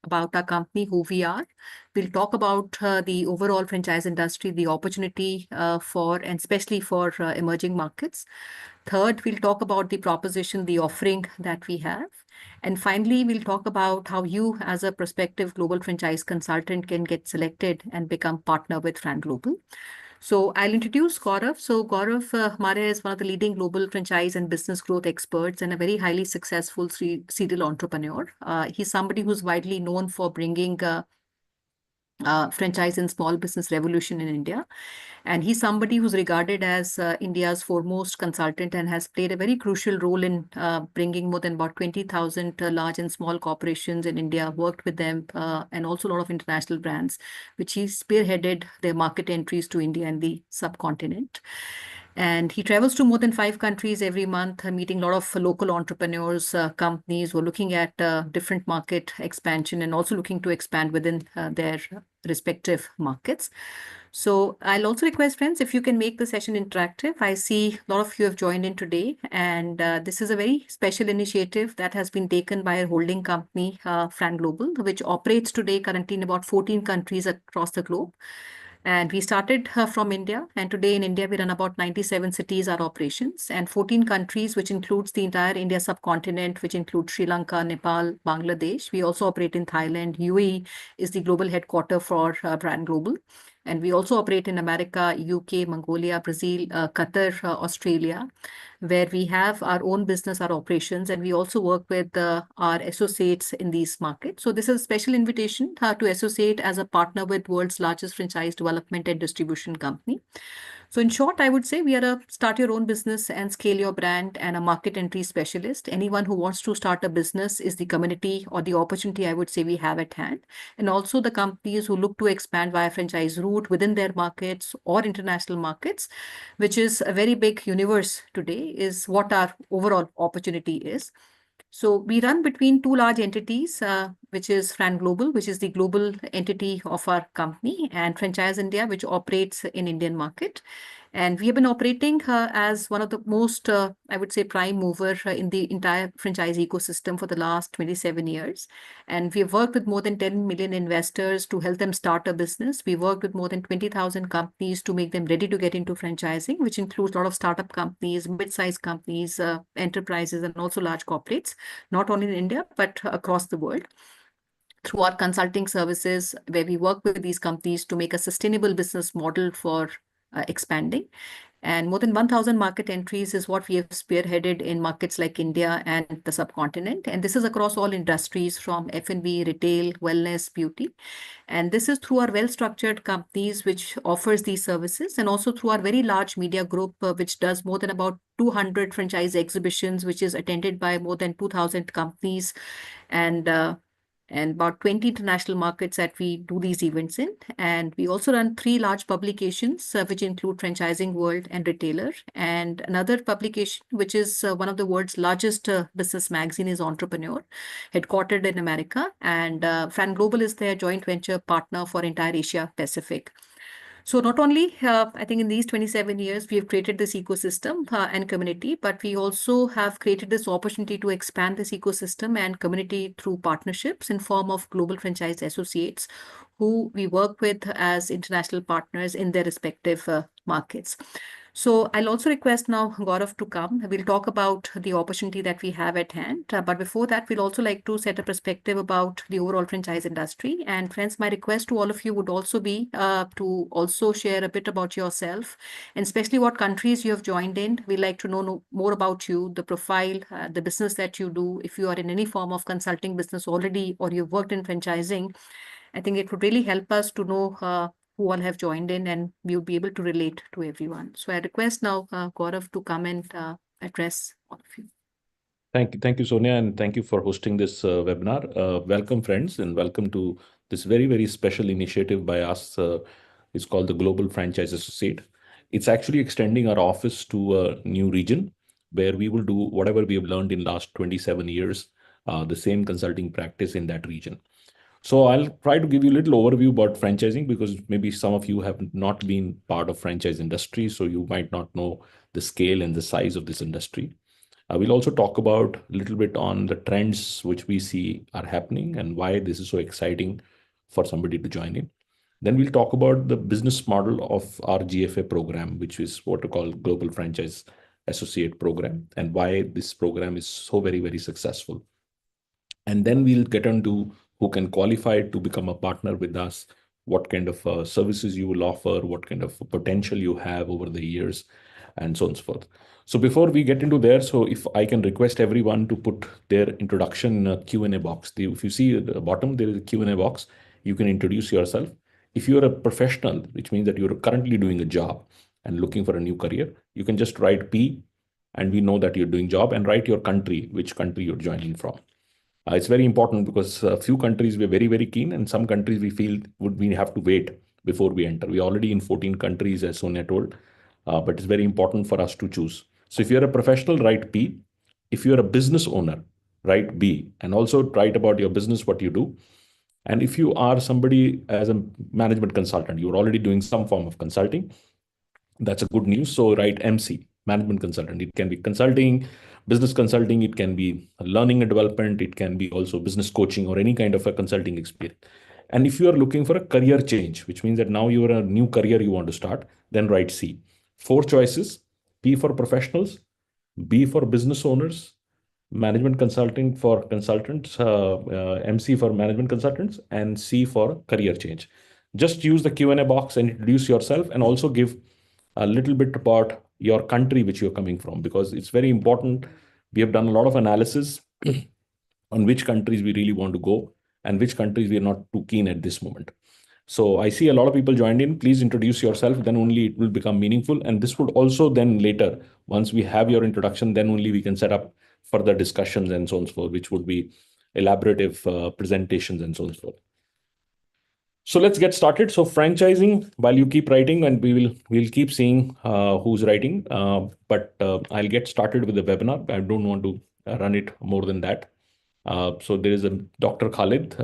about our company, who we are. We'll talk about the overall franchise industry, the opportunity for, and especially for emerging markets. Third, we'll talk about the proposition, the offering that we have. And finally, we'll talk about how you, as a prospective global franchise consultant, can get selected and become partner with Fran Global. So I'll introduce Gaurav. So Gaurav Mare is one of the leading global franchise and business growth experts and a very highly successful serial entrepreneur. He's somebody who's widely known for bringing franchise and small business revolution in India. And he's somebody who's regarded as India's foremost consultant and has played a very crucial role in bringing more than about 20,000 large and small corporations in India, worked with them, and also a lot of international brands, which he spearheaded their market entries to India and the subcontinent. And he travels to more than 5 countries every month, meeting a lot of local entrepreneurs, companies who are looking at different market expansion and also looking to expand within their respective markets. So I'll also request friends, if you can make the session interactive. I see a lot of you have joined in today, and this is a very special initiative that has been taken by a holding company, Fran Global, which operates today currently in about 14 countries across the globe. And we started from India, and today in India, we run about 97 cities, our operations, and 14 countries, which includes the entire India subcontinent, which includes Sri Lanka, Nepal, Bangladesh. We also operate in Thailand. UAE is the global headquarter for Brand Global. And we also operate in America, UK, Mongolia, Brazil, Qatar, Australia, where we have our own business, our operations, and we also work with our associates in these markets. So this is a special invitation to associate as a partner with world's largest franchise development and distribution company. So in short, I would say we are a start your own business and scale your brand and a market entry specialist. Anyone who wants to start a business is the community or the opportunity, I would say, we have at hand. And also the companies who look to expand via franchise route within their markets or international markets, which is a very big universe today, is what our overall opportunity is. So we run between two large entities, which is Fran Global, which is the global entity of our company, and Franchise India, which operates in Indian market. And we have been operating as one of the most, I would say, prime mover in the entire franchise ecosystem for the last 27 years. And we have worked with more than 10 million investors to help them start a business. We worked with more than 20,000 companies to make them ready to get into franchising, which includes a lot of startup companies, mid-sized companies, enterprises, and also large corporates, not only in India, but across the world, through our consulting services, where we work with these companies to make a sustainable business model for expanding. And more than 1,000 market entries is what we have spearheaded in markets like India and the subcontinent. And this is across all industries from F&B, retail, wellness, beauty. And this is through our well-structured companies, which offers these services, and also through our very large media group, which does more than about 200 franchise exhibitions, which is attended by more than 2,000 companies and about 20 international markets that we do these events in. And we also run 3 large publications, which include Franchising World and Retailer. And another publication, which is one of the world's largest business magazine, is Entrepreneur, headquartered in America. And Fan Global is their joint venture partner for entire Asia Pacific. So not only, I think in these 27 years, we have created this ecosystem and community, but we also have created this opportunity to expand this ecosystem and community through partnerships in form of global franchise associates who we work with as international partners in their respective markets. So I'll also request now Gaurav to come. We'll talk about the opportunity that we have at hand. But before that, we'll also like to set a perspective about the overall franchise industry. And friends, my request to all of you would also be to also share a bit about yourself, and especially what countries you have joined in. We'd like to know more about you, the profile, the business that you do. If you are in any form of consulting business already, or you've worked in franchising, I think it would really help us to know who all have joined in, and we will be able to relate to everyone. So I request now Gaurav to come and address all of you. Thank you, Sonia, and thank you for hosting this webinar. Welcome, friends, and welcome to this very, very special initiative by us. It's called the Global Franchise Associate. It's actually extending our office to a new region where we will do whatever we have learned in last 27 years, the same consulting practice in that region. So I'll try to give you a little overview about franchising, because maybe some of you have not been part of franchise industry, so you might not know the scale and the size of this industry. We'll also talk about a little bit on the trends which we see are happening and why this is so exciting for somebody to join in. Then we'll talk about the business model of our GFA program, which is what we call Global Franchise Associate Program, and why this program is so very, very successful. And then we'll get into who can qualify to become a partner with us, what kind of services you will offer, what kind of potential you have over the years, and so on and so forth. So before we get into there, so if I can request everyone to put their introduction in a Q&A box. If you see at the bottom, there is a Q&A box. You can introduce yourself. If you're a professional, which means that you're currently doing a job and looking for a new career, you can just write P, and we know that you're doing job, and write your country, which country you're joining from. It's very important because a few countries we're very, very keen, and some countries we feel would we have to wait before we enter. We're already in 14 countries, as Sonia told, but it's very important for us to choose. So if you're a professional, write P. If you're a business owner, write B, and also write about your business, what you do. And if you are somebody as a management consultant, you're already doing some form of consulting, that's a good news. So write MC, management consultant. It can be consulting, business consulting, it can be learning and development, it can be also business coaching or any kind of a consulting experience. And if you are looking for a career change, which means that now you're a new career you want to start, then write C. Four choices: P for professionals, B for business owners, management consulting for consultants, MC for management consultants, and C for career change. Just use the Q&A box and introduce yourself, and also give a little bit about your country which you're coming from, because it's very important. We have done a lot of analysis on which countries we really want to go and which countries we are not too keen at this moment. So I see a lot of people joined in. Please introduce yourself, then only it will become meaningful. And this would also then later, once we have your introduction, then only we can set up further discussions and so on and so forth, which would be elaborative presentations and so on and so forth. So let's get started. So franchising, while you keep writing, and we'll keep seeing who's writing, but I'll get started with the webinar. I don't want to run it more than that. So there is a Dr. Khalid,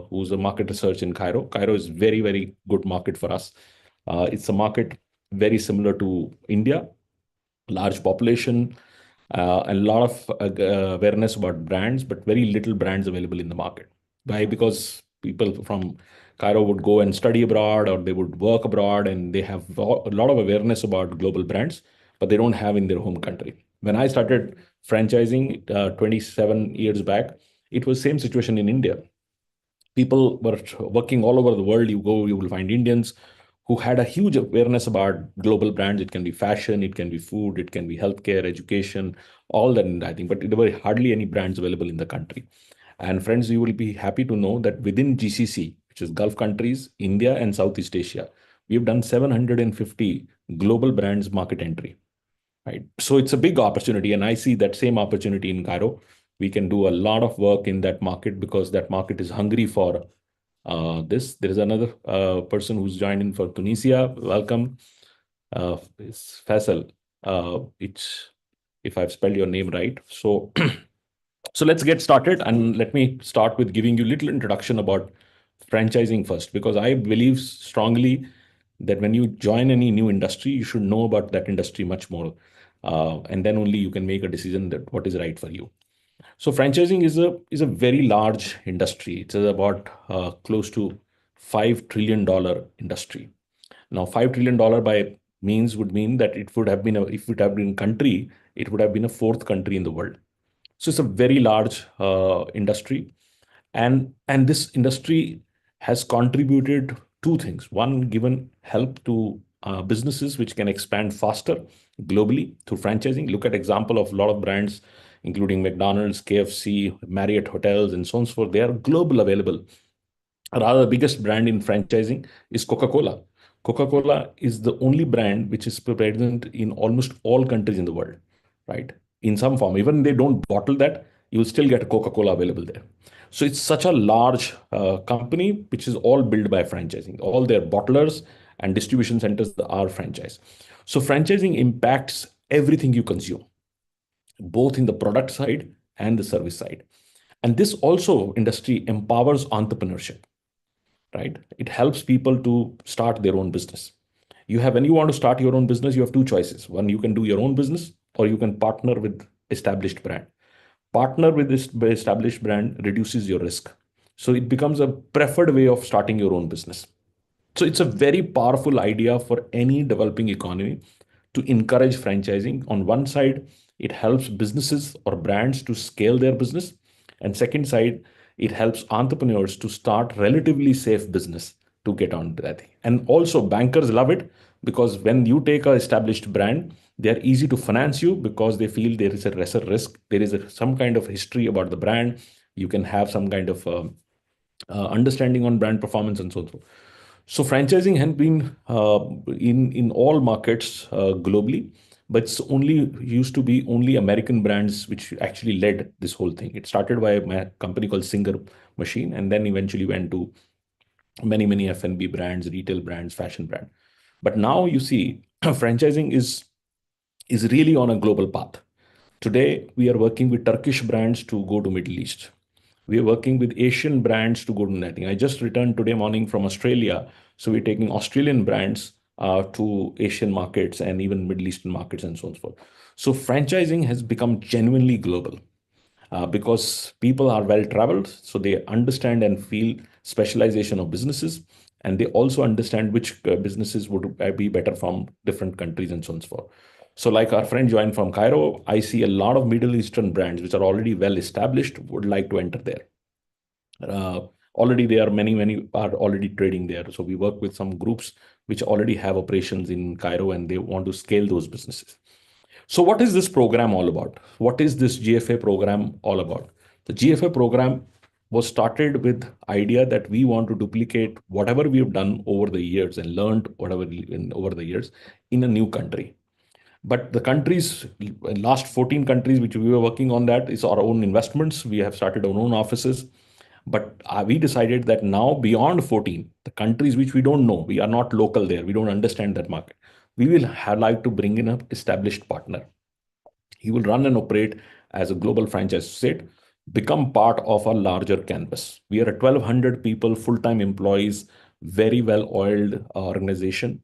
who's a market research in Cairo. Cairo is very, very good market for us. It's a market very similar to India, large population, a lot of awareness about brands, but very little brands available in the market. Why? Because people from Cairo would go and study abroad, or they would work abroad, and they have a lot of awareness about global brands, but they don't have in their home country. When I started franchising 27 years back, it was same situation in India. People were working all over the world. You go, you will find Indians who had a huge awareness about global brands. It can be fashion, it can be food, it can be healthcare, education, all that, I think. But there were hardly any brands available in the country. And friends, you will be happy to know that within GCC, which is Gulf countries, India, and Southeast Asia, we have done 750 global brands market entry. Right. So it's a big opportunity, and I see that same opportunity in Cairo. We can do a lot of work in that market because that market is hungry for this. There is another person who's joined in for Tunisia. Welcome. It's Faisal. It's, if I've spelled your name right. So, so let's get started, and let me start with giving you a little introduction about franchising first, because I believe strongly that when you join any new industry, you should know about that industry much more, and then only you can make a decision that what is right for you. So franchising is a very large industry. It's about close to $5 trillion industry. Now, $5 trillion by means would mean that it would have been if it had been country, it would have been a fourth country in the world. So it's a very large industry, and this industry has contributed two things. One, given help to businesses which can expand faster globally through franchising. Look at example of a lot of brands, including McDonald's, KFC, Marriott hotels, and so on and so forth. They are global available. Rather, the biggest brand in franchising is Coca-Cola. Coca-Cola is the only brand which is present in almost all countries in the world, right? In some form, even they don't bottle that, you will still get Coca-Cola available there. So it's such a large company which is all built by franchising. All their bottlers and distribution centers are franchise. So franchising impacts everything you consume, both in the product side and the service side. And this also industry empowers entrepreneurship, right? It helps people to start their own business. When you want to start your own business, you have two choices. One, you can do your own business, or you can partner with established brand. Partner with this established brand reduces your risk. So it becomes a preferred way of starting your own business. So it's a very powerful idea for any developing economy to encourage franchising. On one side, it helps businesses or brands to scale their business. And second side, it helps entrepreneurs to start relatively safe business to get on that. And also bankers love it because when you take a established brand, they are easy to finance you because they feel there is a lesser risk. There is some kind of history about the brand. You can have some kind of understanding on brand performance and so on. So franchising has been in all markets globally, but it's only used to be only American brands which actually led this whole thing. It started by a company called Singer Machine, and then eventually went to many F&B brands, retail brands, fashion brand. But now you see, franchising is really on a global path. Today, we are working with Turkish brands to go to Middle East. We are working with Asian brands to go to netting. I just returned today morning from Australia, so we're taking Australian brands to Asian markets and even Middle Eastern markets and so on and so forth. So franchising has become genuinely global because people are well traveled, so they understand and feel specialization of businesses, and they also understand which businesses would be better from different countries and so on and so forth. So, like our friend joined from Cairo, I see a lot of Middle Eastern brands which are already well established would like to enter there. Already, there are many are already trading there. So we work with some groups which already have operations in Cairo and they want to scale those businesses. So, what is this program all about? What is this GFA program all about? The GFA program was started with idea that we want to duplicate whatever we have done over the years and learned whatever over the years in a new country. But the countries, last 14 countries which we were working on, that is our own investments. We have started our own offices. But we decided that now beyond 14, the countries which we don't know, we are not local there, we don't understand that market, we will have like to bring in an established partner. He will run and operate as a global franchise associate, become part of a larger canvas. We are a 1,200 people, full-time employees, very well-oiled organization.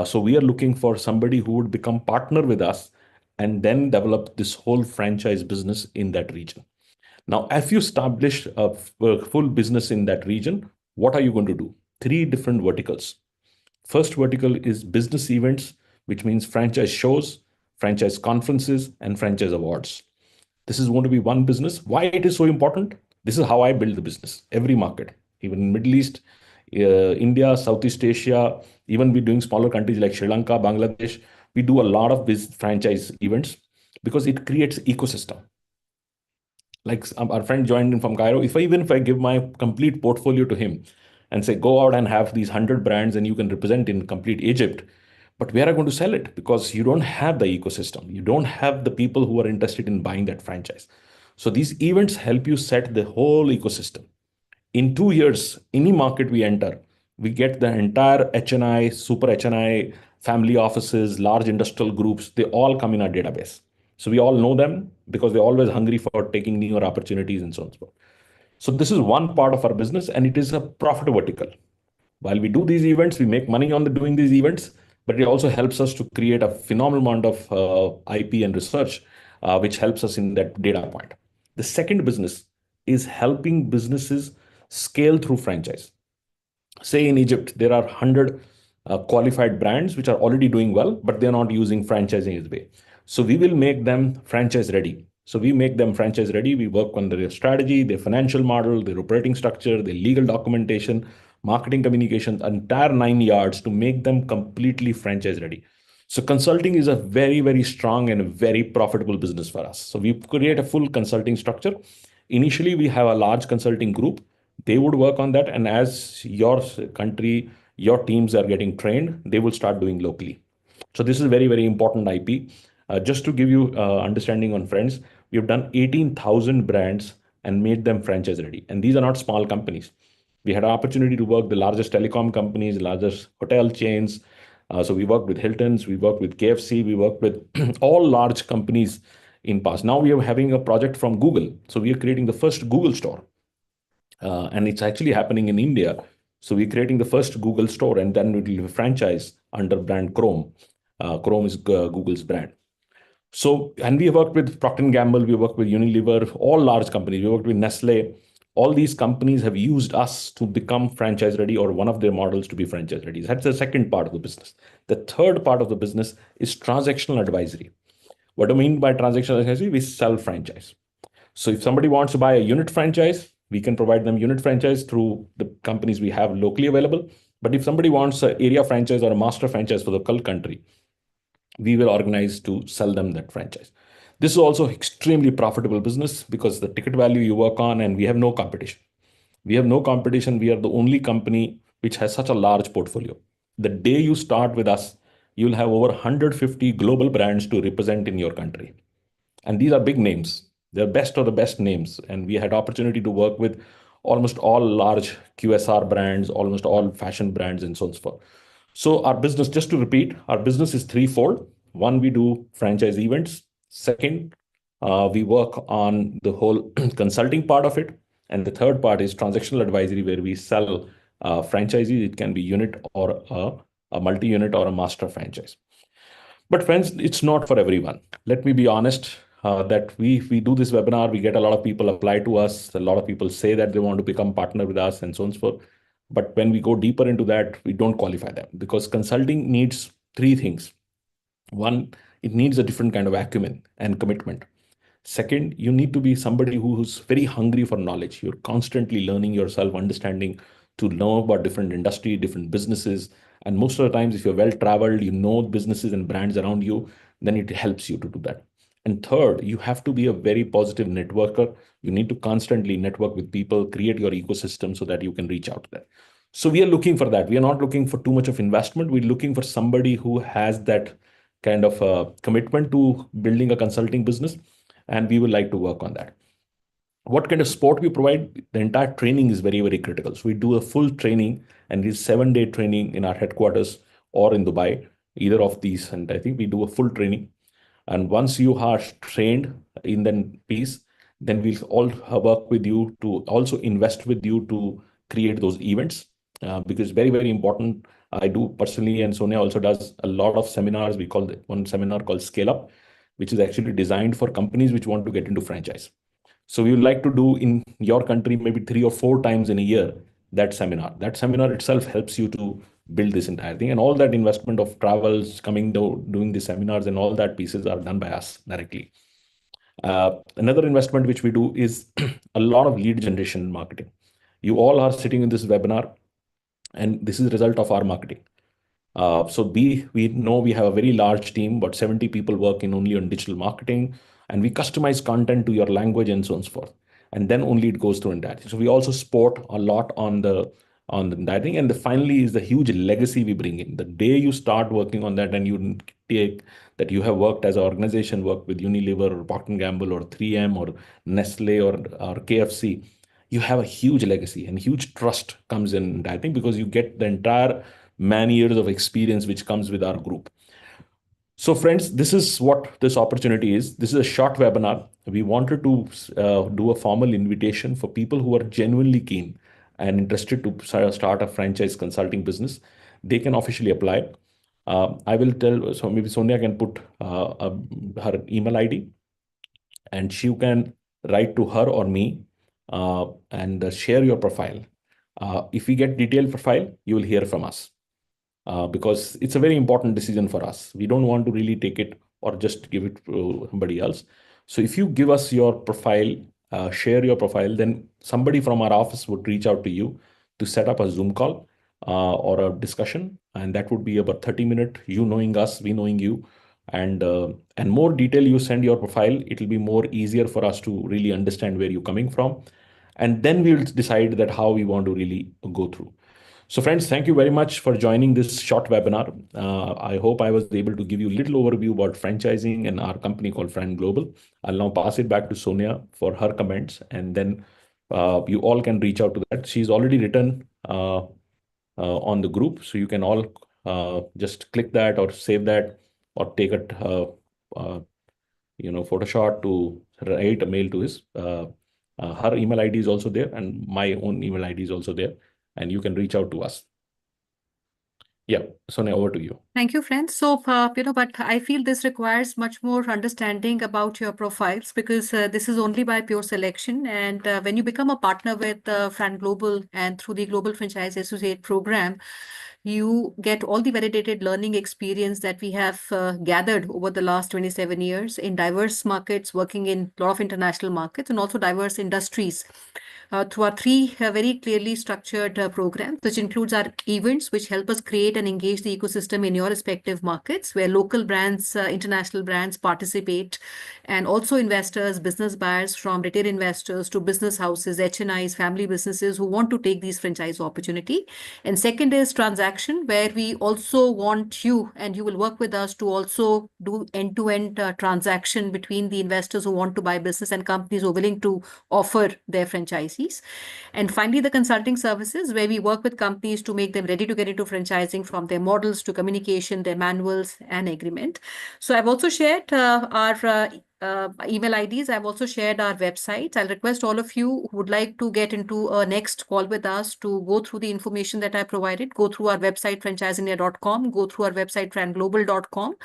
So we are looking for somebody who would become partner with us and then develop this whole franchise business in that region. Now, if you establish a full business in that region, what are you going to do? Three different verticals. First vertical is business events, which means franchise shows, franchise conferences, and franchise awards. This is going to be one business. Why it is so important? This is how I build the business. Every market, even in Middle East, India, Southeast Asia, even we doing smaller countries like Sri Lanka, Bangladesh, we do a lot of these franchise events because it creates ecosystem. Like our friend joined in from Cairo, even if I give my complete portfolio to him and say, go out and have these 100 brands and you can represent in complete Egypt, but where are you going to sell it? Because you don't have the ecosystem. You don't have the people who are interested in buying that franchise. So these events help you set the whole ecosystem. In 2 years, any market we enter, we get the entire HNI, super HNI, family offices, large industrial groups, they all come in our database. So we all know them because they're always hungry for taking newer opportunities and so on and so forth. So this is one part of our business and it is a profit vertical. While we do these events, we make money on doing these events, but it also helps us to create a phenomenal amount of IP and research, which helps us in that data point. The second business is helping businesses scale through franchise. Say in Egypt, there are 100 qualified brands which are already doing well, but they're not using franchising as way. So we will make them franchise ready. So we make them franchise ready. We work on their strategy, their financial model, their operating structure, their legal documentation, marketing communications, entire 9 yards to make them completely franchise ready. So consulting is a very strong and a very profitable business for us. So we create a full consulting structure. Initially, we have a large consulting group. They would work on that. And as your country, your teams are getting trained, they will start doing locally. So this is very important IP. Just to give you understanding on friends, we have done 18,000 brands and made them franchise ready. And these are not small companies. We had an opportunity to work the largest telecom companies, largest hotel chains. So we worked with Hilton's, we worked with KFC, we worked with all large companies in past. Now we are having a project from Google. So we are creating the first Google store. And it's actually happening in India. So we're creating the first Google store and then it will be franchise under brand Chrome. Chrome is Google's brand. So, and we worked with Procter& and Gamble, we worked with Unilever, all large companies. We worked with Nestle. All these companies have used us to become franchise ready, or one of their models to be franchise ready. That's the second part of the business. The third part of the business is transactional advisory. What do I mean by transactional advisory? We sell franchise. So if somebody wants to buy a unit franchise, we can provide them unit franchise through the companies we have locally available. But if somebody wants an area franchise or a master franchise for the whole country, we will organize to sell them that franchise. This is also extremely profitable business because the ticket value you work on, and we have no competition. We have no competition. We are the only company which has such a large portfolio. The day you start with us, you'll have over 150 global brands to represent in your country. And these are big names. They're best of the best names. And we had opportunity to work with almost all large QSR brands, almost all fashion brands, and so on and so forth. So our business, just to repeat, our business is threefold. One, we do franchise events. Second, we work on the whole consulting part of it. And the third part is transactional advisory, where we sell franchisees. It can be unit or a multi-unit or a master franchise. But friends, it's not for everyone. Let me be honest. That we do this webinar, we get a lot of people apply to us. A lot of people say that they want to become partner with us, and so on and so forth. But when we go deeper into that, we don't qualify them because consulting needs three things. One, it needs a different kind of acumen and commitment. Second, you need to be somebody who's very hungry for knowledge. You're constantly learning yourself, understanding to know about different industry, different businesses. And most of the times, if you're well traveled, you know businesses and brands around you, then it helps you to do that. And third, you have to be a very positive networker. You need to constantly network with people, create your ecosystem so that you can reach out to them. So we are looking for that. We are not looking for too much of investment. We're looking for somebody who has that kind of commitment to building a consulting business, and we would like to work on that. What kind of support we provide? The entire training is very, very critical. So we do a full training, and it's 7-day training in our headquarters or in Dubai, either of these. And I think we do a full training. And once you are trained in that piece, then we'll all work with you to also invest with you to create those events, because very, very important. I do personally, and Sonia also does a lot of seminars. We call one seminar called Scale Up, which is actually designed for companies which want to get into franchise. So we would like to do in your country maybe 3 or 4 times in a year that seminar. That seminar itself helps you to build this entire thing, and all that investment of travels, coming to doing the seminars, and all that pieces are done by us directly. Another investment which we do is a lot of lead generation and marketing. You all are sitting in this webinar, and this is a result of our marketing. So we know we have a very large team, about 70 people working only on digital marketing, and we customize content to your language and so on and so forth. And then only it goes through entire. So we also support a lot on the entire thing. And finally is the huge legacy we bring in. The day you start working on that, and you take that you have worked as an organization, worked with Unilever or Procter& and Gamble or 3M or Nestle or KFC, you have a huge legacy, and huge trust comes in, I think, because you get the entire many years of experience which comes with our group. So friends, this is what this opportunity is. This is a short webinar. We wanted to do a formal invitation for people who are genuinely keen and interested to start a franchise consulting business. They can officially apply. I will tell, so maybe Sonia can put her email ID, and she can write to her or me, and share your profile. If we get detailed profile, you will hear from us, because it's a very important decision for us. We don't want to really take it or just give it to somebody else. So if you give us your profile, share your profile, then somebody from our office would reach out to you to set up a Zoom call or a discussion, and that would be about 30 minutes. You knowing us, we knowing you, and more detail you send your profile, it will be more easier for us to really understand where you're coming from, and then we will decide that how we want to really go through. So friends, thank you very much for joining this short webinar. I hope I was able to give you a little overview about franchising and our company called Friend Global. I'll now pass it back to Sonia for her comments, and then you all can reach out to that. She's already written on the group, so you can all just click that or save that or take a uh, Photoshop to write a mail to his. Her email ID is also there, and my own email ID is also there, and you can reach out to us. Yeah, Sonia, over to you. Thank you, friends. So, but I feel this requires much more understanding about your profiles because this is only by pure selection. And when you become a partner with Fran Global and through the Global Franchise Associate program, you get all the validated learning experience that we have gathered over the last 27 years in diverse markets, working in a lot of international markets and also diverse industries through our three very clearly structured programs, which includes our events, which help us create and engage the ecosystem in your respective markets, where local brands, international brands participate, and also investors, business buyers, from retail investors to business houses, HNIs, family businesses who want to take these franchise opportunity. And second is transaction, where we also want you, and you will work with us to also do end-to-end transaction between the investors who want to buy business and companies who are willing to offer their franchisees. And finally, the consulting services, where we work with companies to make them ready to get into franchising, from their models to communication, their manuals and agreement. So I've also shared our email IDs. I've also shared our websites. I'll request all of you who would like to get into a next call with us to go through the information that I provided, go through our website franchiseindia.com, go through our website franglobal.com.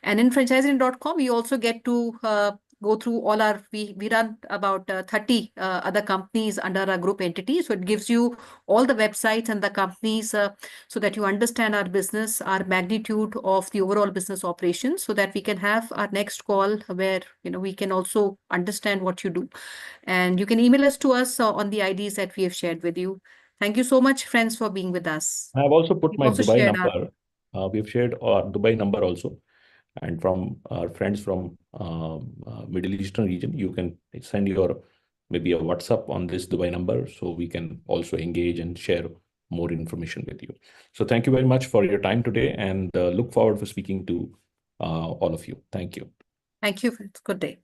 And in franchiseindia.com, you also get to go through all our, we run about 30 other companies under our group entity. So it gives you all the websites and the companies so that you understand our business, our magnitude of the overall business operations, so that we can have our next call where, we can also understand what you do. And you can email us to us on the IDs that we have shared with you. Thank you so much, friends, for being with us. I have also put We've my also Dubai shared our number. We've shared our Dubai number also. And from our friends from Middle Eastern region, you can send your maybe a WhatsApp on this Dubai number, so we can also engage and share more information with you. So thank you very much for your time today, and look forward for speaking to all of you. Thank you. Thank you, friends. Good day.